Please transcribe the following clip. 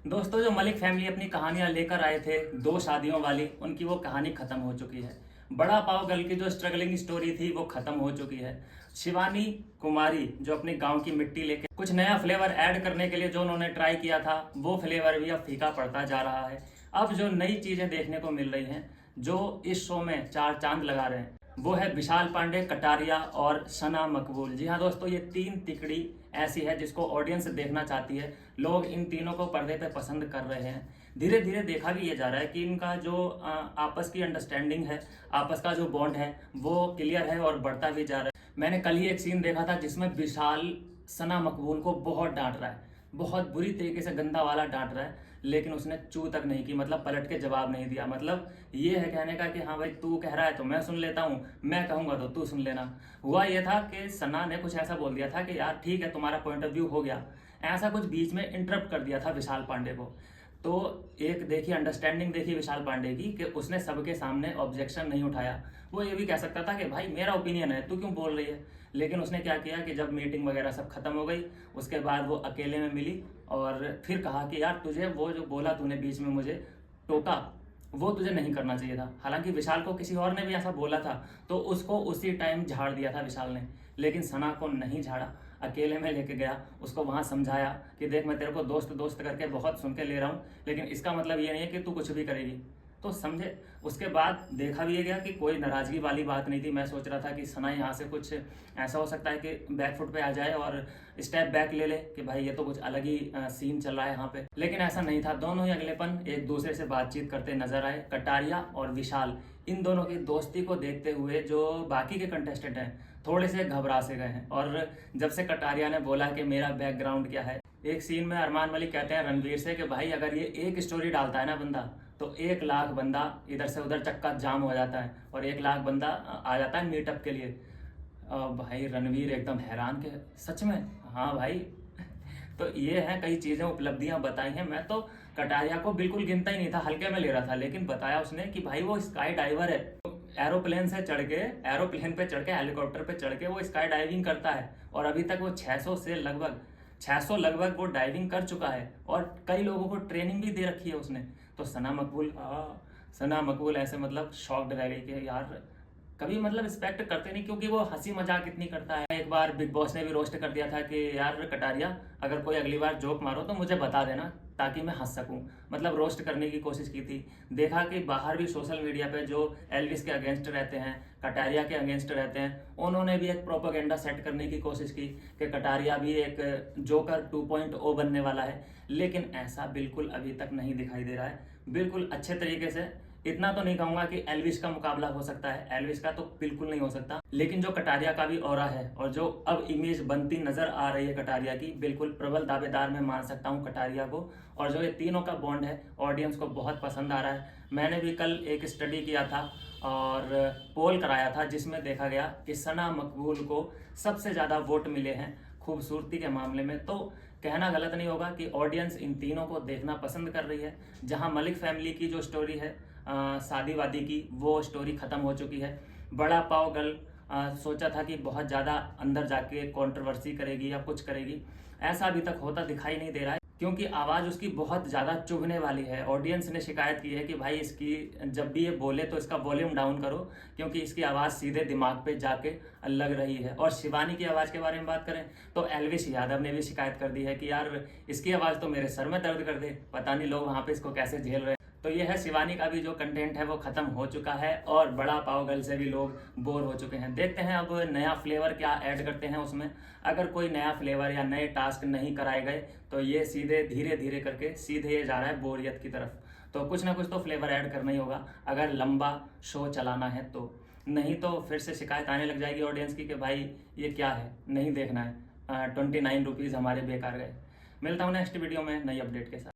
दोस्तों, जो मलिक फैमिली अपनी कहानियां लेकर आए थे दो शादियों वाली, उनकी वो कहानी खत्म हो चुकी है। बड़ा पाव गर्ल की जो स्ट्रगलिंग स्टोरी थी वो खत्म हो चुकी है। शिवानी कुमारी जो अपने गांव की मिट्टी लेके कुछ नया फ्लेवर ऐड करने के लिए जो उन्होंने ट्राई किया था, वो फ्लेवर भी अब फीका पड़ता जा रहा है। अब जो नई चीजें देखने को मिल रही हैं, जो इस शो में चार चांद लगा रहे हैं, वो है विशाल पांडे, कटारिया और सना मकबूल। जी हाँ दोस्तों, ये तीन तिकड़ी ऐसी है जिसको ऑडियंस देखना चाहती है। लोग इन तीनों को पर्दे पे पसंद कर रहे हैं। धीरे धीरे देखा भी ये जा रहा है कि इनका जो आपस की अंडरस्टैंडिंग है, आपस का जो बॉन्ड है, वो क्लियर है और बढ़ता भी जा रहा है। मैंने कल ही एक सीन देखा था जिसमें विशाल सना मकबूल को बहुत डांट रहा है, बहुत बुरी तरीके से गंदा वाला डांट रहा है, लेकिन उसने चू तक नहीं की, मतलब पलट के जवाब नहीं दिया। मतलब ये है कहने का कि हाँ भाई, तू कह रहा है तो मैं सुन लेता हूँ, मैं कहूंगा तो तू सुन लेना। हुआ ये था कि सना ने कुछ ऐसा बोल दिया था कि यार ठीक है, तुम्हारा पॉइंट ऑफ व्यू हो गया, ऐसा कुछ बीच में इंटरप्ट कर दिया था विशाल पांडे को। तो एक देखिए अंडरस्टैंडिंग देखिए विशाल पांडे की, कि उसने सबके सामने ऑब्जेक्शन नहीं उठाया। वो ये भी कह सकता था कि भाई मेरा ओपिनियन है, तू क्यों बोल रही है। लेकिन उसने क्या किया कि जब मीटिंग वगैरह सब खत्म हो गई, उसके बाद वो अकेले में मिली और फिर कहा कि यार तुझे वो जो बोला तूने बीच में मुझे टोका, वो तुझे नहीं करना चाहिए था। हालांकि विशाल को किसी और ने भी ऐसा बोला था तो उसको उसी टाइम झाड़ दिया था विशाल ने, लेकिन सना को नहीं झाड़ा। अकेले में लेके गया, उसको वहां समझाया कि देख, मैं तेरे को दोस्त दोस्त करके बहुत सुन के ले रहा हूँ, लेकिन इसका मतलब ये नहीं है कि तू कुछ भी करेगी, तो समझे। उसके बाद देखा भी ये गया कि कोई नाराजगी वाली बात नहीं थी। मैं सोच रहा था कि सना यहाँ से कुछ ऐसा हो सकता है कि बैकफुट पे आ जाए और स्टेप बैक ले ले कि भाई ये तो कुछ अलग ही सीन चल रहा है यहाँ पे, लेकिन ऐसा नहीं था। दोनों ही अगलेपन एक दूसरे से बातचीत करते नजर आए। कटारिया और विशाल, इन दोनों की दोस्ती को देखते हुए जो बाकी के कंटेस्टेंट हैं थोड़े से घबरा से गए हैं। और जब से कटारिया ने बोला कि मेरा बैकग्राउंड क्या है, एक सीन में अरमान मलिक कहते हैं रणवीर से कि भाई अगर ये एक स्टोरी डालता है ना बंदा, तो 1 लाख बंदा इधर से उधर चक्का जाम हो जाता है और 1 लाख बंदा आ जाता है मीटअप के लिए। भाई रणवीर एकदम हैरान के सच में, हाँ भाई। तो ये है, कई चीजें उपलब्धियां बताई हैं। मैं तो कटारिया को बिल्कुल गिनता ही नहीं था, हल्के में ले रहा था, लेकिन बताया उसने कि भाई वो स्काई डाइवर है। एरोप्लेन से चढ़ के, एरोप्लेन पे चढ़ के, हेलीकॉप्टर पे चढ़ के वो स्काई डाइविंग करता है और अभी तक वो 600 लगभग वो डाइविंग कर चुका है और कई लोगों को ट्रेनिंग भी दे रखी है उसने। तो सना मकबूल ऐसे मतलब शॉक्ड रह गई कि यार कभी मतलब रिस्पेक्ट करते नहीं, क्योंकि वो हंसी मजाक इतनी करता है। एक बार बिग बॉस ने भी रोस्ट कर दिया था कि यार कटारिया, अगर कोई अगली बार जोक मारो तो मुझे बता देना ताकि मैं हंस सकूं। मतलब रोस्ट करने की कोशिश की थी। देखा कि बाहर भी सोशल मीडिया पे जो एल्विस के अगेंस्ट रहते हैं, कटारिया के अगेंस्ट रहते हैं, उन्होंने भी एक प्रोपेगेंडा सेट करने की कोशिश की कि कटारिया भी एक जोकर 2.0 बनने वाला है। लेकिन ऐसा बिल्कुल अभी तक नहीं दिखाई दे रहा है। बिल्कुल अच्छे तरीके से, इतना तो नहीं कहूंगा कि एल्विस का मुकाबला हो सकता है, एल्विस का तो बिल्कुल नहीं हो सकता, लेकिन जो कटारिया का भी ऑरा है और जो अब इमेज बनती नजर आ रही है कटारिया की, बिल्कुल प्रबल दावेदार मैं मान सकता हूँ कटारिया को। और जो ये तीनों का बॉन्ड है ऑडियंस को बहुत पसंद आ रहा है। मैंने भी कल एक स्टडी किया था और पोल कराया था जिसमें देखा गया कि सना मकबूल को सबसे ज्यादा वोट मिले हैं खूबसूरती के मामले में। तो कहना गलत नहीं होगा कि ऑडियंस इन तीनों को देखना पसंद कर रही है। जहां मलिक फैमिली की जो स्टोरी है शादी वादी की, वो स्टोरी खत्म हो चुकी है। बड़ा पाव गर्ल सोचा था कि बहुत ज़्यादा अंदर जाके कंट्रोवर्सी करेगी या कुछ करेगी, ऐसा अभी तक होता दिखाई नहीं दे रहा है, क्योंकि आवाज़ उसकी बहुत ज़्यादा चुभने वाली है। ऑडियंस ने शिकायत की है कि भाई इसकी जब भी ये बोले तो इसका वॉल्यूम डाउन करो, क्योंकि इसकी आवाज़ सीधे दिमाग पे जाके लग रही है। और शिवानी की आवाज़ के बारे में बात करें तो एल्विस यादव ने भी शिकायत कर दी है कि यार इसकी आवाज़ तो मेरे सर में दर्द कर दे, पता नहीं लोग वहाँ पे इसको कैसे झेल रहे हैं। तो ये है, शिवानी का भी जो कंटेंट है वो खत्म हो चुका है और बड़ा पाव गर्ल से भी लोग बोर हो चुके हैं। देखते हैं अब नया फ्लेवर क्या ऐड करते हैं उसमें। अगर कोई नया फ्लेवर या नए टास्क नहीं कराए गए तो ये सीधे धीरे धीरे करके सीधे ये जा रहा है बोरियत की तरफ। तो कुछ ना कुछ तो फ्लेवर ऐड करना ही होगा अगर लंबा शो चलाना है तो, नहीं तो फिर से शिकायत आने लग जाएगी ऑडियंस की कि भाई ये क्या है, नहीं देखना है, 29 रुपीज़ हमारे बेकार गए। मिलता हूँ नेक्स्ट वीडियो में नई अपडेट के साथ।